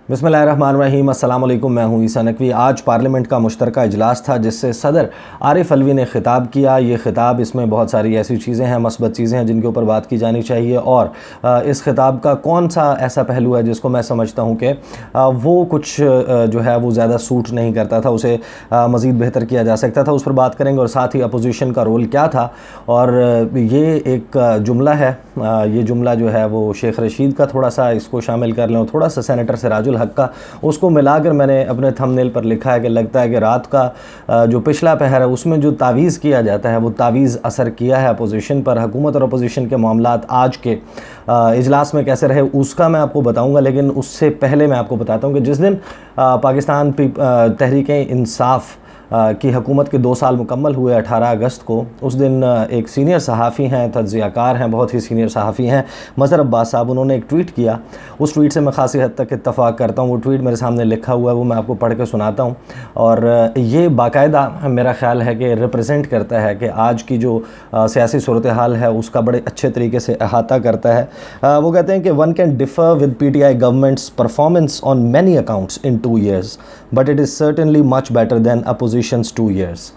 बिस्मिल्लाहिर्रहमानिर्रहीम, अस्सलाम वालेकुम। मैं हूं ईसा नकवी। आज पार्लियामेंट का मुश्तरका इजलास था जिससे सदर आरिफ अलवी ने ख़िताब किया। ये ख़िताब, इसमें बहुत सारी ऐसी चीज़ें हैं, मस्बत चीज़ें हैं जिनके ऊपर बात की जानी चाहिए। और इस ख़िताब का कौन सा ऐसा पहलू है जिसको मैं समझता हूँ कि वो कुछ जो है वो ज़्यादा सूट नहीं करता था, उसे मज़ीद बेहतर किया जा सकता था, उस पर बात करेंगे। और साथ ही अपोजिशन का रोल क्या था। और ये एक जुमला है, ये जुमला जो है वो शेख रशीद का, थोड़ा सा इसको शामिल कर लें, और थोड़ा सा सेनेटर सिराजुल हक का, उसको मिलाकर मैंने अपने थंबनेल पर लिखा है कि लगता है कि रात का जो पिछला पहर है उसमें जो तावीज़ किया जाता है वो तावीज़ असर किया है अपोजिशन पर। हुकूमत और अपोजिशन के मामलात आज के इजलास में कैसे रहे उसका मैं आपको बताऊंगा, लेकिन उससे पहले मैं आपको बताता हूं कि जिस दिन पाकिस्तान तहरीक-ए-इंसाफ की हुकूमत के 2 साल मुकम्मल हुए 18 अगस्त को, उस दिन एक सीनियर सहाफ़ी हैं, तज्ज़ियाकार हैं, बहुत ही सीनियर सहाफ़ी हैं, मज़हर अब्बास साहब, उन्होंने एक ट्वीट किया। उस ट्वीट से मैं ख़ासी हद तक इत्तफ़ाक़ करता हूँ। वो ट्वीट मेरे सामने लिखा हुआ है, वो मैं आपको पढ़ के सुनाता हूँ। और ये बाकायदा मेरा ख़्याल है कि रिप्रेजेंट करता है कि आज की जो सियासी सूरत हाल है उसका बड़े अच्छे तरीके से अहाता करता है। वो कहते हैं कि one can differ with PTI governments performance on many accounts in 2 years, but it is certainly much better than oppositions 2 years.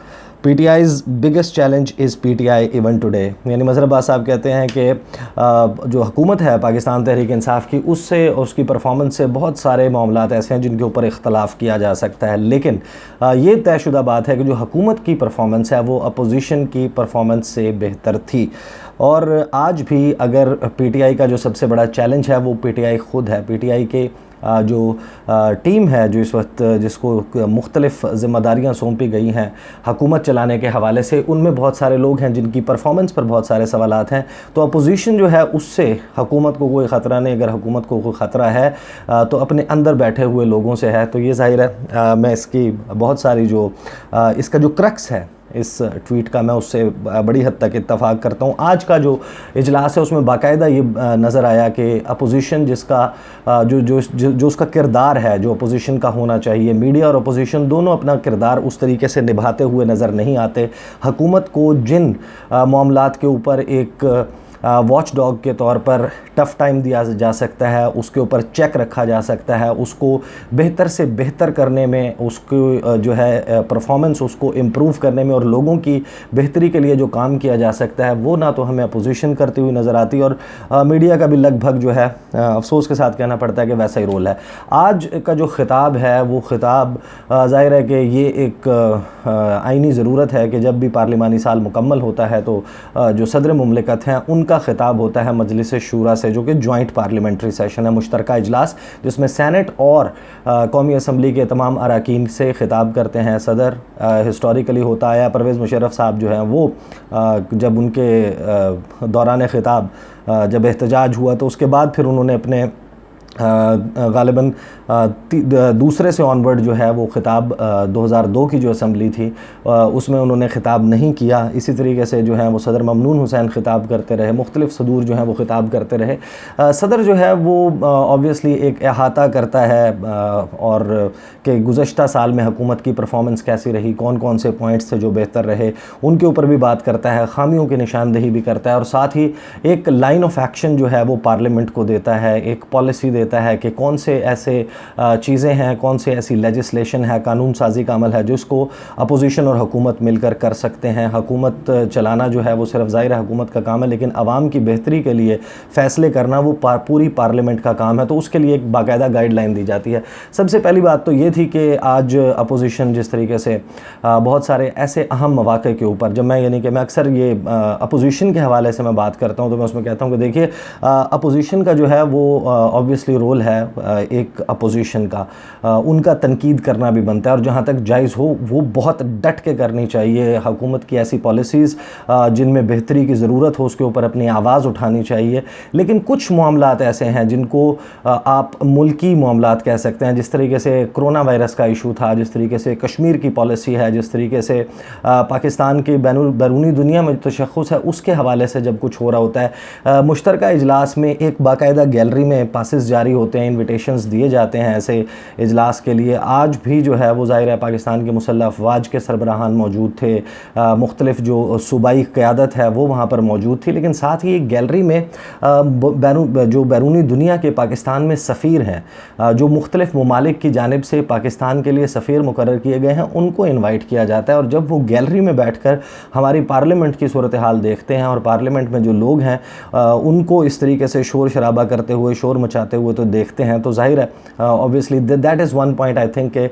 PTI's biggest challenge is PTI even today। यानी मज़हर अब्बास साहब कहते हैं कि जो हुकूमत है पाकिस्तान तहरीक इंसाफ की, उससे और उसकी परफॉर्मेंस से बहुत सारे मामलात ऐसे हैं जिनके ऊपर इख्तलाफ किया जा सकता है, लेकिन ये तयशुदा बात है कि जो हुकूमत की परफॉर्मेंस है वो अपोजिशन की परफॉर्मेंस से बेहतर थी। और आज भी अगर PTI का जो सबसे बड़ा चैलेंज है वो PTI ख़ुद है। PTI के जो टीम है, जो इस वक्त जिसको मुख्तलिफ़ ज़िम्मेदारियाँ सौंपी गई हैं हुकूमत चलाने के हवाले से, उनमें बहुत सारे लोग हैं जिनकी परफॉर्मेंस पर बहुत सारे सवालात हैं। तो अपोजिशन जो है उससे हुकूमत को कोई ख़तरा नहीं। अगर हुकूमत को कोई ख़तरा है तो अपने अंदर बैठे हुए लोगों से है। तो ये ज़ाहिर है मैं इसकी बहुत सारी जो इसका जो क्रक्स है इस ट्वीट का, मैं उससे बड़ी हद तक इत्तफ़ाक़ करता हूँ। आज का जो इजलास है उसमें बाकायदा ये नज़र आया कि अपोजिशन जिसका जो उसका किरदार है, जो अपोजिशन का होना चाहिए, मीडिया और अपोजिशन दोनों अपना किरदार उस तरीके से निभाते हुए नज़र नहीं आते। हुकूमत को जिन मामलात के ऊपर एक वॉच डॉग के तौर पर टफ़ टाइम दिया जा सकता है, उसके ऊपर चेक रखा जा सकता है, उसको बेहतर से बेहतर करने में, उसको जो है परफॉर्मेंस उसको इम्प्रूव करने में और लोगों की बेहतरी के लिए जो काम किया जा सकता है वो ना तो हमें अपोजिशन करती हुई नज़र आती, और मीडिया का भी लगभग जो है अफसोस के साथ कहना पड़ता है कि वैसा ही रोल है। आज का जो ख़िताब है वो ख़िताब ज़ाहिर है कि ये एक आइनी ज़रूरत है कि जब भी पार्लिमानी साल मुकम्मल होता है तो जो सदर मुमलिकत हैं उनका ख़िताब होता है मजलिस शूरा से, जो कि जॉइंट पार्लियामेंट्री सेशन है, मुश्तरका इजलास, जिसमें सेनेट और कौमी असम्बली के तमाम अरकान से ख़िताब करते हैं सदर। हिस्टोरिकली होता आया, परवेज़ मुशर्रफ साहब जो हैं वो जब उनके दौरान ख़िताब जब एहतजाज हुआ तो उसके बाद फिर उन्होंने अपने ग़ालिबन दूसरे से ऑनवर्ड जो है वो ख़िताब 2002 की जो असम्बली थी उसमें उन्होंने ख़िताब नहीं किया। इसी तरीके से जो है वो सदर ममनून हुसैन ख़िताब करते रहे, मुख्तलिफ़ सदूर जो हैं वो ख़िताब करते रहे। सदर जो है वो ऑब्वियसली एक अहाता करता है और कि गुज़श्ता साल में हुकूमत की परफॉर्मेंस कैसी रही, कौन कौन से पॉइंट्स थे जो बेहतर रहे, उनके ऊपर भी बात करता है, ख़ामियों की निशानदेही भी करता है, और साथ ही एक लाइन ऑफ एक्शन जो है वो पार्लियामेंट को देता है, एक पॉलिसी देता है कि कौन से ऐसे चीज़ें हैं, कौन से ऐसी लेजिस्लेशन है, कानून साजी का अमल है जिसको अपोजिशन और हुकूमत मिलकर कर सकते हैं। हुकूमत चलाना जो है वो सिर्फ ज़ाहिर है हुकूमत का काम है, लेकिन आवाम की बेहतरी के लिए फ़ैसले करना वो पूरी पार्लियामेंट का काम है। तो उसके लिए एक बाकायदा गाइडलाइन दी जाती है। सबसे पहली बात तो ये थी कि आज अपोजिशन जिस तरीके से बहुत सारे ऐसे अहम मौक़े के ऊपर, जब मैं यानी कि मैं अक्सर ये अपोजिशन के हवाले से मैं बात करता हूँ तो मैं उसमें कहता हूँ कि देखिए अपोजिशन का जो है वो ऑब्वियसली रोल है एक अपोजिशन का, उनका तनकीद करना भी बनता है, और जहाँ तक जायज़ हो वो बहुत डट के करनी चाहिए। हुकूमत की ऐसी पॉलिसीज़ जिनमें बेहतरी की ज़रूरत हो उसके ऊपर अपनी आवाज़ उठानी चाहिए। लेकिन कुछ मामलात ऐसे हैं जिनको आप मुल्की मामलात कह सकते हैं, जिस तरीके से कोरोना वायरस का इशू था, जिस तरीके से कश्मीर की पॉलिसी है, जिस तरीके से पाकिस्तान की बैरूनी दुनिया में तशख़्ख़ुस है, उसके हवाले से जब कुछ हो रहा होता है। मुश्तरका इजलास में एक बाकायदा गैलरी में पासेस जारी होते हैं, इन्विटेशंस दिए जाते हैं ऐसे इजलास के लिए। आज भी जो है वो ज़ाहिर है पाकिस्तान के मुसल्लह अफवाज के सरबराहान मौजूद थे, मुख्तलिफ जो सूबाई क़यादत है वो वहाँ पर मौजूद थी, लेकिन साथ ही एक गैलरी में जो बैरूनी दुनिया के पाकिस्तान में सफ़ीर हैं, जो मुख्तलिफ ममालिक की जानिब से पाकिस्तान के लिए सफ़ीर मुकर्रर किए गए हैं, उनको इन्वाइट किया जाता है। और जब वो गैलरी में बैठकर हमारी पार्लियामेंट की सूरत हाल देखते हैं और पार्लियामेंट में जो लोग हैं उनको इस तरीके से शोर शराबा करते हुए, शोर मचाते हुए तो देखते हैं, तो जाहिर है obviously that is one point I think के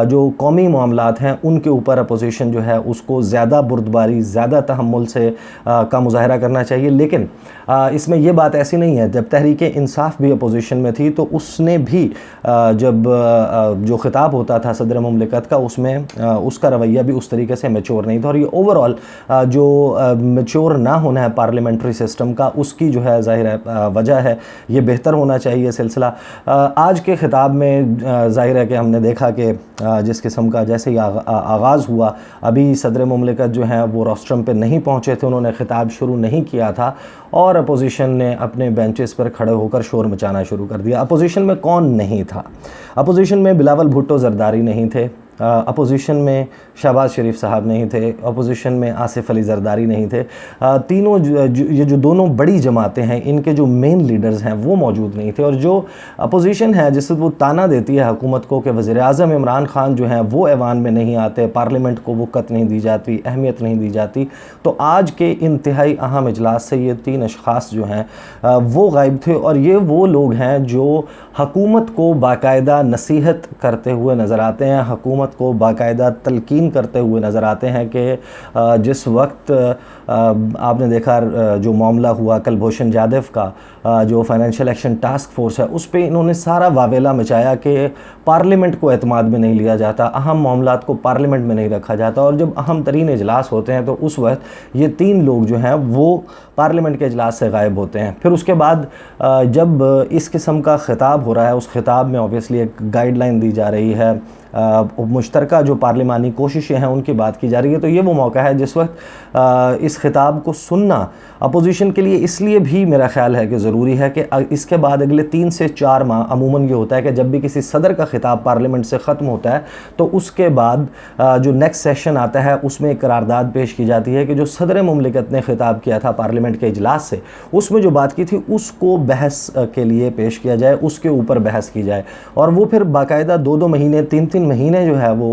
जो कौमी मामलात हैं उनके ऊपर अपोजिशन जो है उसको ज़्यादा बुर्दबारी, ज़्यादा तहम्मुल से का मुजाहरा करना चाहिए। लेकिन इसमें यह बात ऐसी नहीं है, जब तहरीक इंसाफ भी अपोजिशन में थी तो उसने भी जब जो ख़िताब होता था सदर मुमलिकत का, उसमें उसका रवैया भी उस तरीके से मैच्योर नहीं था। और ये ओवरऑल जो मैच्योर ना होना है पार्लियामेंट्री सिस्टम का, उसकी जो है ज़ाहिर है वजह है, ये बेहतर होना चाहिए सिलसिला। आज के ख़िताब में ज़ाहिर है कि हमने देखा कि जिस किस्म का जैसे ही आगाज़ हुआ, अभी सदर मुमलिकत जो हैं वो रोस्ट्रम पे नहीं पहुँचे थे, उन्होंने ख़िताब शुरू नहीं किया था और अपोजिशन ने अपने बेंचेस पर खड़े होकर शोर मचाना शुरू कर दिया। अपोजिशन में कौन नहीं था? अपोजिशन में बिलावल भुट्टो जरदारी नहीं थे, अपोजिशन में शहबाज शरीफ साहब नहीं थे, अपोजिशन में आसिफ अली जरदारी नहीं थे। तीनों ये जो दोनों बड़ी जमातें हैं, इनके जो मेन लीडर्स हैं वो मौजूद नहीं थे। और जो अपोजिशन है जिससे वो ताना देती है हुकूमत को कि वज़ीर-ए-आज़म इमरान खान जो हैं वो ऐवान में नहीं आते, पार्लियामेंट को वक़्त नहीं दी जाती, अहमियत नहीं दी जाती, तो आज के इंतहाई अहम इजलास से ये तीन अशख़ास जो हैं वो गायब थे। और ये वो लोग हैं जो हुकूमत को बाकायदा नसीहत करते हुए नज़र आते हैं, हुकूमत को बाकायदा तलकीन करते हुए नज़र आते हैं कि जिस वक्त आपने देखा जो मामला हुआ कुलभूषण जाधव का, जो फाइनेंशियल एक्शन टास्क फोर्स है, उस पर इन्होंने सारा वावेला मचाया कि पार्लियामेंट को एतमाद में नहीं लिया जाता, अहम मामलात को पार्लियामेंट में नहीं रखा जाता। और जब अहम तरीन इजलास होते हैं तो उस वक्त ये तीन लोग जो हैं वो पार्लियामेंट के इजलास से गायब होते हैं। फिर उसके बाद जब इस किस्म का ख़िताब हो रहा है, उस ख़िताब में ऑब्वियसली एक गाइडलाइन दी जा रही है, मुश्तरका जो पार्लिमानी कोशिशें हैं उनकी बात की जा रही है, तो ये वो मौका है जिस वक्त इस ख़िताब को सुनना अपोजिशन के लिए इसलिए भी मेरा ख़्याल है कि ज़रूरी है कि इसके बाद अगले 3 से 4 माह अमूमन ये होता है कि जब भी किसी सदर का ख़िताब पार्लियामेंट से ख़त्म होता है तो उसके बाद जो नेक्स्ट सेशन आता है उसमें एक करारदाद पेश की जाती है कि जो सदर मुमलिकत ने ख़िताब किया था पार्लियामेंट के इजलास से, उसमें जो बात की थी उसको बहस के लिए पेश किया जाए, उसके ऊपर बहस की जाए। और वो फिर बाकायदा 2-2 महीने 3-3 महीने जो है वो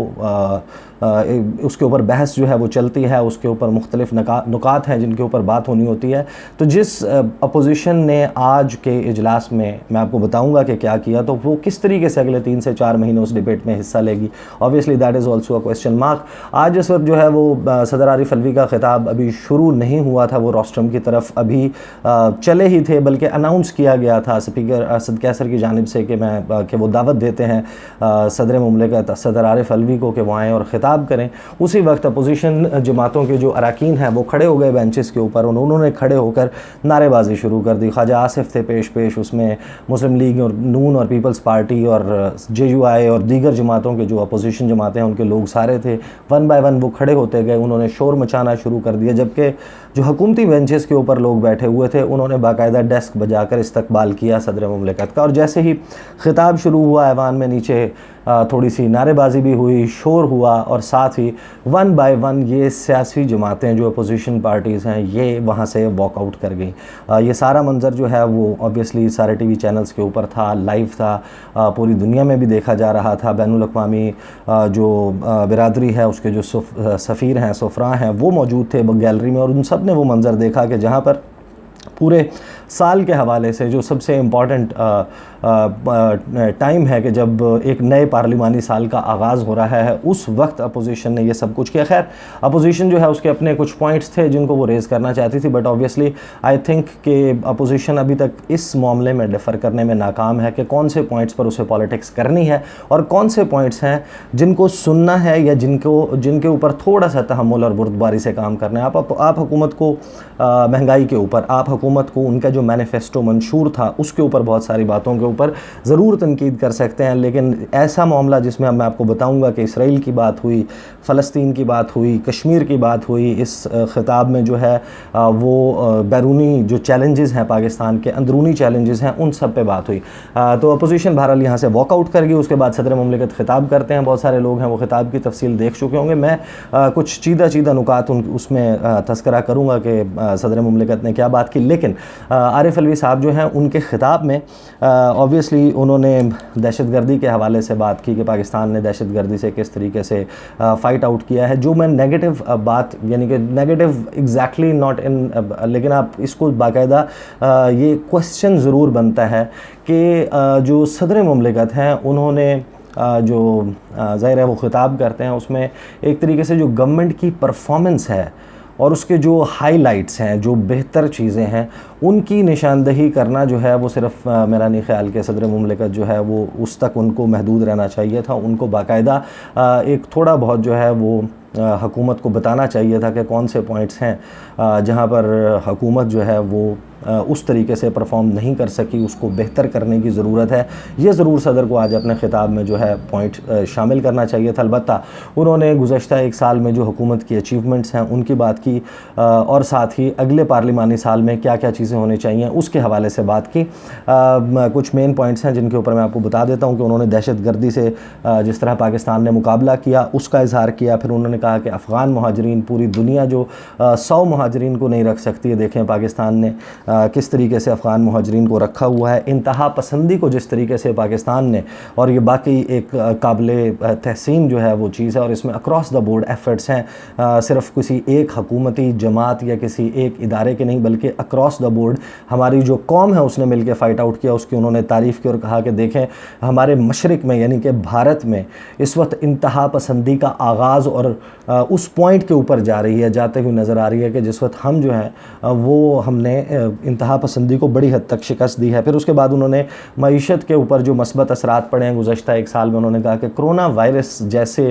उसके ऊपर बहस जो है वो चलती है, उसके ऊपर मुख्तलिफ नुकात हैं जिनके ऊपर बात होनी होती है। तो जिस अपोजिशन ने आज के इजलास में मैं आपको बताऊंगा कि क्या किया, तो वो किस तरीके से अगले 3 से 4 महीने उस डिबेट में हिस्सा लेगी, obviously that is also a question mark. आज इस वक्त जो है वो सदर आरिफ अलवी का ख़िताब अभी शुरू नहीं हुआ था, वो रोस्ट्रम की तरफ अभी चले ही थे, बल्कि अनाउंस किया गया था स्पीकर असद कैसर की जानिब से कि वो दावत देते हैं सदर मुमलिकत सदर आरिफ अलवी को कि वो आएँ और ख़िताब करें। उसी वक्त अपोजिशन जमातों के जो अरकान हैं वो खड़े हो गए बेंचेस के ऊपर, उन्होंने खड़े होकर नारेबाजी शुरू कर दी। ख्वाजा आसिफ थे पेश, उसमें मुस्लिम लीग और नून और पीपल्स पार्टी और JUI और दीगर जमातों के जो अपोजिशन जमातें हैं उनके लोग सारे थे, 1 बाय 1 वो खड़े होते गए, उन्होंने शोर मचाना शुरू कर दिया। जबकि जो हुकूमती बेंचेस के ऊपर लोग बैठे हुए थे उन्होंने बाकायदा डेस्क बजाकर इस्तकबाल किया सदर मुमलिकत का। और जैसे ही ख़िताब शुरू हुआ, ऐवान में नीचे थोड़ी सी नारेबाजी भी हुई, शोर हुआ, और साथ ही 1 बाय 1 ये सियासी जमातें जो अपोजिशन पार्टीज़ हैं ये वहाँ से वॉकआउट कर गई। ये सारा मंज़र जो है वो ऑब्वियसली सारे TV चैनल्स के ऊपर था, लाइव था, पूरी दुनिया में भी देखा जा रहा था। बैनुल अक़वामी जो बिरादरी है उसके जो सफ़ीर हैं, सुफ़रा हैं, वो मौजूद थे गैलरी में, और उन सब ने वो मंज़र देखा कि जहाँ पर पूरे साल के हवाले से जो सबसे इम्पॉर्टेंट टाइम है कि जब एक नए पार्लिमानी साल का आगाज़ हो रहा है, उस वक्त अपोजिशन ने ये सब कुछ किया। खैर अपोजिशन जो है उसके अपने कुछ पॉइंट्स थे जिनको वो रेज़ करना चाहती थी, बट ऑब्वियसली आई थिंक कि अपोजिशन अभी तक इस मामले में डिफ़र करने में नाकाम है कि कौन से पॉइंट्स पर उसे पॉलिटिक्स करनी है और कौन से पॉइंट्स हैं जिनको सुनना है या जिनके ऊपर थोड़ा सा तहम्मुल और बुर्दबारी से काम करना है। आप हुकूमत को महंगाई के ऊपर, आप हुकूमत हुकूमत को उनका जो मैनिफेस्टो मंशूर था उसके ऊपर बहुत सारी बातों के ऊपर ज़रूर तनकीद कर सकते हैं, लेकिन ऐसा मामला जिसमें अब मैं आपको बताऊंगा कि इसराइल की बात हुई, फ़लस्तीन की बात हुई, कश्मीर की बात हुई, इस ख़िताब में जो है वो बैरूनी जो चैलेंजेस हैं, पाकिस्तान के अंदरूनी चैलेंजेस हैं, उन सब पे बात हुई। तो अपोजिशन बहरहाल यहाँ से वॉकआउट कर गई। उसके बाद सदर मुमलिकत ख़िताब करते हैं, बहुत सारे लोग हैं वो ख़िताब की तफसील देख चुके होंगे। मैं कुछ चीदा नुकात उसमें तस्करा करूँगा कि सदर मुमलिकत ने क्या बात की। लेकिन आरिफ अलवी साहब जो हैं उनके ख़िताब में ऑब्वियसली उन्होंने दहशतगर्दी के हवाले से बात की कि पाकिस्तान ने दहशतगर्दी से किस तरीके से फ़ाइट आउट किया है। जो मैं नेगेटिव बात, यानी कि नेगेटिव एग्जैक्टली नॉट इन, लेकिन आप इसको बाकायदा ये क्वेश्चन ज़रूर बनता है कि जो सदर मुमलिकत हैं उन्होंने जो ज़ाहिर है वो ख़िताब करते हैं उसमें एक तरीके से जो गवर्नमेंट की परफॉर्मेंस है और उसके जो हाइलाइट्स हैं, जो बेहतर चीज़ें हैं, उनकी निशानदही करना जो है वो सिर्फ मेरा नहीं ख्याल कि सदर मुमलिकत जो है वो उस तक उनको महदूद रहना चाहिए था। उनको बाकायदा एक थोड़ा बहुत जो है वो हुकूमत को बताना चाहिए था कि कौन से पॉइंट्स हैं जहाँ पर हुकूमत जो है वो उस तरीके से परफॉर्म नहीं कर सकी, उसको बेहतर करने की ज़रूरत है। ये ज़रूर सदर को आज अपने ख़िताब में जो है पॉइंट शामिल करना चाहिए था। अलबत्ता उन्होंने गुज़श्ता एक साल में जो हुकूमत की अचीवमेंट्स हैं उनकी बात की और साथ ही अगले पार्लिमानी साल में क्या क्या चीज़ें होनी चाहिए उसके हवाले से बात की। कुछ मेन पॉइंट्स हैं जिनके ऊपर मैं आपको बता देता हूँ कि उन्होंने दहशतगर्दी से जिस तरह पाकिस्तान ने मुकाबला किया उसका इजहार किया। फिर उन्होंने कहा कि अफ़गान महाजरीन, पूरी दुनिया जो 100 महाजरीन को नहीं रख सकती है, देखें पाकिस्तान ने किस तरीके से अफ़गान महाजरीन को रखा हुआ है। इंतहा पसंदी को जिस तरीके से पाकिस्तान ने, और ये बाकी एक काबिले तहसीन जो है वो चीज़ है, और इसमें अक्रॉस द बोर्ड एफ़र्ट्स हैं, सिर्फ किसी एक हुकूमती जमात या किसी एक इदारे के नहीं बल्कि अक्रॉस द बोर्ड हमारी जो कौम है उसने मिल के फ़ाइट आउट किया। उसकी उन्होंने तारीफ़ की और कहा कि देखें हमारे मशरिक़ में यानी कि भारत में इस वक्त इंतहा पसंदी का आगाज़ और उस पॉइंट के ऊपर जा रही है, जाते हुए नज़र आ रही है कि जिस वक्त हम जो है वो हमने इंतहा पसंदी को बड़ी हद तक शिकस्त दी है। फिर उसके बाद उन्होंने मईशत के ऊपर जो मस्बत असरात पड़े हैं गुज़श्ता एक साल में, उन्होंने कहा कि कोरोना वायरस जैसे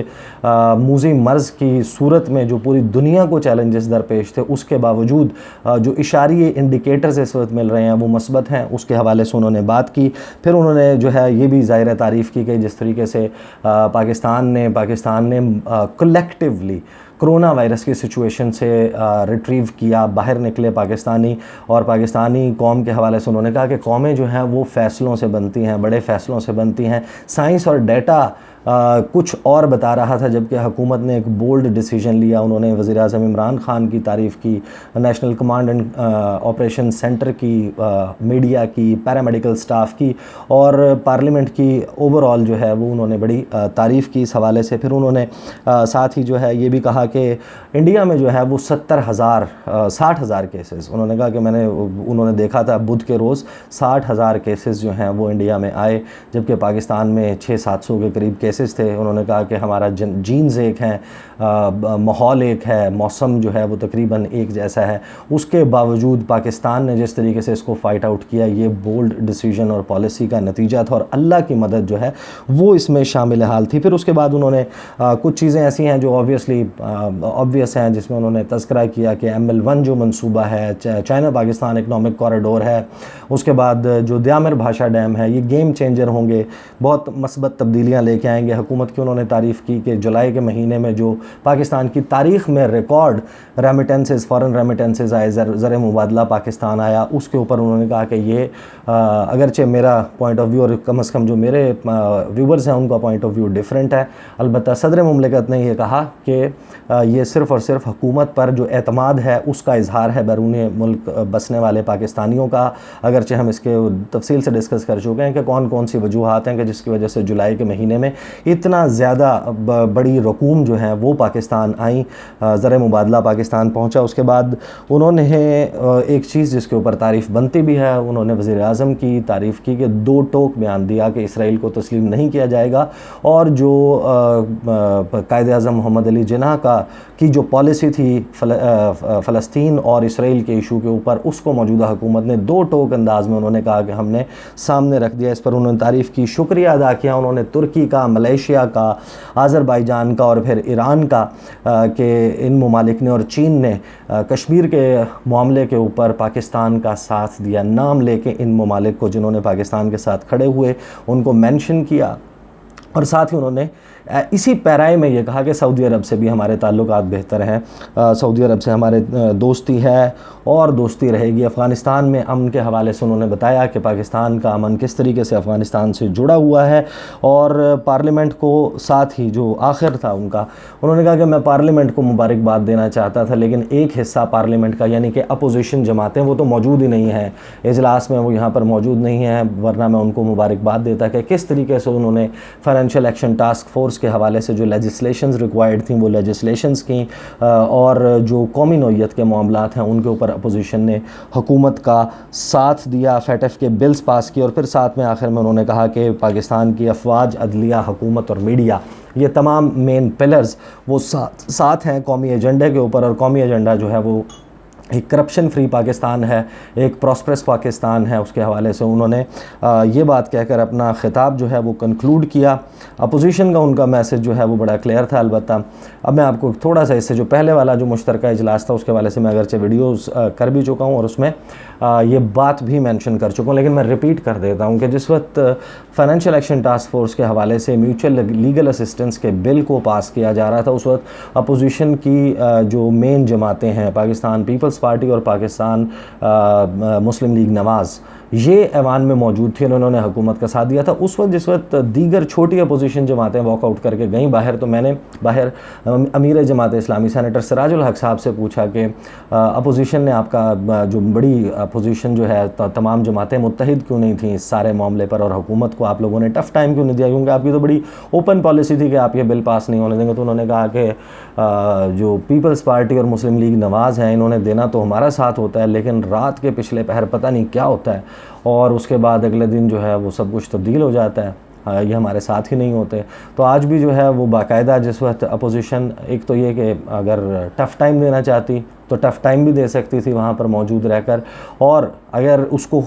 मूज़ी मर्ज़ की सूरत में जो पूरी दुनिया को चैलेंजेस दरपेश थे, उसके बावजूद जो इशारिये इंडिकेटर्स इस वक्त मिल रहे हैं वो मस्बत हैं, उसके हवाले से उन्होंने बात की। फिर उन्होंने जो है ये भी ज़ाहिर तारीफ़ की कि जिस तरीके से पाकिस्तान ने कलेक्टिवली कोरोना वायरस की सिचुएशन से रिट्रीव किया, बाहर निकले पाकिस्तानी, और पाकिस्तानी कौम के हवाले से उन्होंने कहा कि कौमें जो हैं वो फ़ैसलों से बनती हैं, बड़े फ़ैसलों से बनती हैं। साइंस और डेटा कुछ और बता रहा था, जबकि हुकूमत ने एक बोल्ड डिसीजन लिया। उन्होंने वज़ीर-ए-आज़म इमरान खान की तारीफ़ की, national command and operation centre की, मीडिया की, पैरामेडिकल स्टाफ की और पार्लियामेंट की ओवरऑल जो है वो उन्होंने बड़ी तारीफ़ की इस हवाले से। फिर उन्होंने साथ ही जो है ये भी कहा कि इंडिया में जो है वो 60,000 केसेस, उन्होंने कहा कि उन्होंने देखा था बुध के रोज़ 60,000 केसेस जो हैं वो इंडिया में आए, जबकि पाकिस्तान में 600-700 के करीब केसेस थे। उन्होंने कहा कि हमारा जीन्स एक हैं, माहौल एक है, मौसम जो है वो तकरीबन एक जैसा है, उसके बावजूद पाकिस्तान ने जिस तरीके से इसको फ़ाइट आउट किया, ये बोल्ड डिसीजन और पॉलिसी का नतीजा था और अल्लाह की मदद जो है वो इसमें शामिल हाल थी। फिर उसके बाद उन्होंने कुछ चीज़ें ऐसी हैं जो ऑब्वियस हैं, जिसमें उन्होंने तज़किरा किया कि ML1 जो मंसूबा है, चाइना पाकिस्तान इकनॉमिक कॉरिडोर है, उसके बाद जो द्यामर भाषा डैम है, ये गेम चेंजर होंगे, बहुत मस्बत तब्दीलियाँ लेके आएंगे। हुकूमत की उन्होंने तारीफ़ की कि जुलाई के महीने में जो पाकिस्तान की तारीख़ में रिकॉर्ड रेमिटेंसेस, फ़ॉरेन रेमिटेंसेस आए, ज़र मुबादला पाकिस्तान आया, उसके ऊपर उन्होंने कहा कि ये अगरचे मेरा पॉइंट ऑफ व्यू और कम से कम जो मेरे व्यूवर्स हैं उनका पॉइंट ऑफ व्यू डिफरेंट है। अलबत्ता सदर मुमलिकत ने यह कहा कि ये सिर्फ़ और सिर्फ हुकूमत पर जो एतमाद है उसका इजहार है बैरूनी मुल्क बसने वाले पाकिस्तानियों का। अगरचे हम इसके तफसील से डिस्कस कर चुके हैं कि कौन कौन सी वजूहात हैं कि जिसकी वजह से जुलाई के महीने में इतना ज़्यादा बड़ी रकूम जो है वो पाकिस्तान आई, ज़र मुबादला पाकिस्तान पहुंचा। उसके बाद उन्होंने एक चीज़ जिसके ऊपर तारीफ़ बनती भी है, उन्होंने वज़ीर-ए-आज़म की तारीफ़ की कि दो टोक बयान दिया कि इसराइल को तस्लीम नहीं किया जाएगा, और जो कायद-ए-आज़म मोहम्मद अली जिन्ना की जो पॉलिसी थी फ़लस्तीन और इसराइल के इशू के ऊपर, उसको मौजूदा हुकूमत ने दो टोक अंदाज में उन्होंने कहा कि हमने सामने रख दिया। इस पर उन्होंने तारीफ़ की, शुक्रिया अदा किया उन्होंने तुर्की का, मलेशिया का, आज़रबाईजान का और फिर ईरान का कि इन ममालिक ने और चीन ने कश्मीर के मामले के ऊपर पाकिस्तान का साथ दिया। नाम लेके इन ममालिक को जिन्होंने पाकिस्तान के साथ खड़े हुए उनको मेंशन किया, और साथ ही उन्होंने इसी पैराए में ये कहा कि सऊदी अरब से भी हमारे ताल्लुकात बेहतर हैं, सऊदी अरब से हमारे दोस्ती है और दोस्ती रहेगी। अफ़गानिस्तान में अमन के हवाले से उन्होंने बताया कि पाकिस्तान का अमन किस तरीके से अफ़गानिस्तान से जुड़ा हुआ है। और पार्लियामेंट को साथ ही जो आखिर था उनका, उन्होंने कहा कि मैं पार्लियामेंट को मुबारकबाद देना चाहता था, लेकिन एक हिस्सा पार्लियामेंट का यानी कि अपोजिशन जमातें वो तो मौजूद ही नहीं हैं इजलास में, वो यहाँ पर मौजूद नहीं है, वरना मैं उनको मुबारकबाद देता कि किस तरीके से उन्होंने फाइनेंशियल एक्शन टास्क फोर्स के हवाले से जो लेजिस्लेशंस रिक्वायर्ड थी वो लेजिस्लेशंस की, और जो कौमी नौइयत के मामलात हैं उनके ऊपर अपोजिशन ने हुकूमत का साथ दिया, FATF के बिल्स पास किए। और फिर साथ में आखिर में उन्होंने कहा कि पाकिस्तान की अफवाज, अदलिया, हुकूमत और मीडिया, ये तमाम मेन पिलर्स वो साथ हैं कौमी एजेंडे के ऊपर। और कौमी एजेंडा जो है वो एक करप्शन फ्री पाकिस्तान है, एक प्रॉस्परस पाकिस्तान है। उसके हवाले से उन्होंने ये बात कहकर अपना ख़िताब जो है वो कंक्लूड किया। अपोजिशन का उनका मैसेज जो है वो बड़ा क्लियर था। अलबत्ता अब मैं आपको थोड़ा सा इससे जो पहले वाला जो मुश्तरका इजलास था उसके हवाले से मैं अगरचे वीडियोस कर भी चुका हूँ और उसमें ये बात भी मेंशन कर चुका हूँ, लेकिन मैं रिपीट कर देता हूँ कि जिस वक्त फाइनेंशियल एक्शन टास्क फोर्स के हवाले से म्यूचुअल लीगल असिस्टेंस के बिल को पास किया जा रहा था, उस वक्त अपोजिशन की जो मेन जमातें हैं, पाकिस्तान पीपल्स पार्टी और पाकिस्तान मुस्लिम लीग नवाज़, ये ऐवान में मौजूद थी। उन्होंने हुकूमत का साथ दिया था। उस वक्त जिस वक्त दीगर छोटी अपोजिशन जमातें वॉकआउट करके गई बाहर, तो मैंने बाहर अमीर जमात इस्लामी सेनेटर सिराजुल हक साहब से पूछा कि अपोजिशन ने आपका जो बड़ी अपोजिशन जो है तमाम जमातें मुत्तहिद क्यों नहीं थी इस सारे मामले पर, और हुकूमत को आप लोगों ने टफ़ टाइम क्यों नहीं दिया, क्योंकि आपकी तो बड़ी ओपन पॉलिसी थी कि आप ये बिल पास नहीं होने देंगे। तो उन्होंने कहा कि जो पीपल्स पार्टी और मुस्लिम लीग नवाज़ हैं, इन्होंने देना तो हमारा साथ होता है, लेकिन रात के पिछले पहर पता नहीं क्या होता है और उसके बाद अगले दिन जो है वो सब कुछ तब्दील हो जाता है, ये हमारे साथ ही नहीं होते। तो आज भी जो है वो बाकायदा जिस वक्त अपोजिशन, एक तो ये कि अगर टफ़ टाइम देना चाहती तो टफ़ टाइम भी दे सकती थी वहाँ पर मौजूद रहकर, और अगर उसको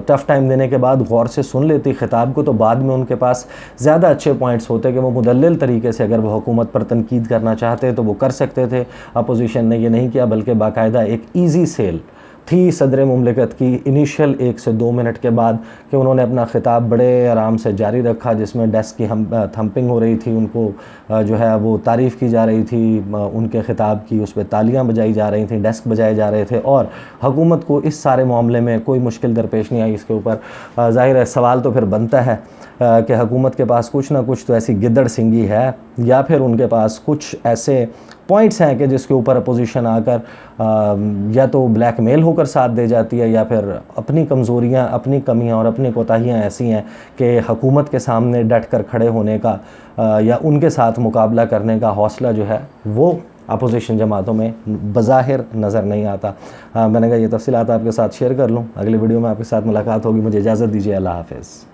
टफ़ टाइम देने के बाद गौर से सुन लेती ख़िताब को, तो बाद में उनके पास ज़्यादा अच्छे पॉइंट्स होते कि वो मुदल्लिल तरीके से अगर वो हुकूमत पर तनकीद करना चाहते तो वो कर सकते थे। अपोजिशन ने ये नहीं किया, बल्कि बाकायदा एक ईज़ी सेल थी सदर मुमलिकत की इनिशियल 1 से 2 मिनट के बाद कि उन्होंने अपना ख़िताब बड़े आराम से जारी रखा, जिसमें डेस्क की थंपिंग हो रही थी, उनको जो है वो तारीफ़ की जा रही थी उनके ख़िताब की, उस पर तालियां बजाई जा रही थी, डेस्क बजाए जा रहे थे, और हुकूमत को इस सारे मामले में कोई मुश्किल दरपेश नहीं आई। इसके ऊपर ज़ाहिर है सवाल तो फिर बनता है कि हुकूमत के पास कुछ ना कुछ तो ऐसी गिद्दड़ सिंगी है, या फिर उनके पास कुछ ऐसे पॉइंट्स हैं कि जिसके ऊपर अपोजिशन आकर या तो ब्लैकमेल होकर साथ दे जाती है, या फिर अपनी कमज़ोरियां, अपनी कमियां और अपनी कोताहियां ऐसी हैं कि हुकूमत के सामने डट कर खड़े होने का या उनके साथ मुकाबला करने का हौसला जो है वो अपोजिशन जमातों में बज़ाहिर नज़र नहीं आता। मैंने कहा ये तफ़सीलात आपके साथ शेयर कर लूँ। अगली वीडियो में आपके साथ मुलाकात होगी। मुझे इजाज़त दीजिए। अल्लाह हाफ़िज़।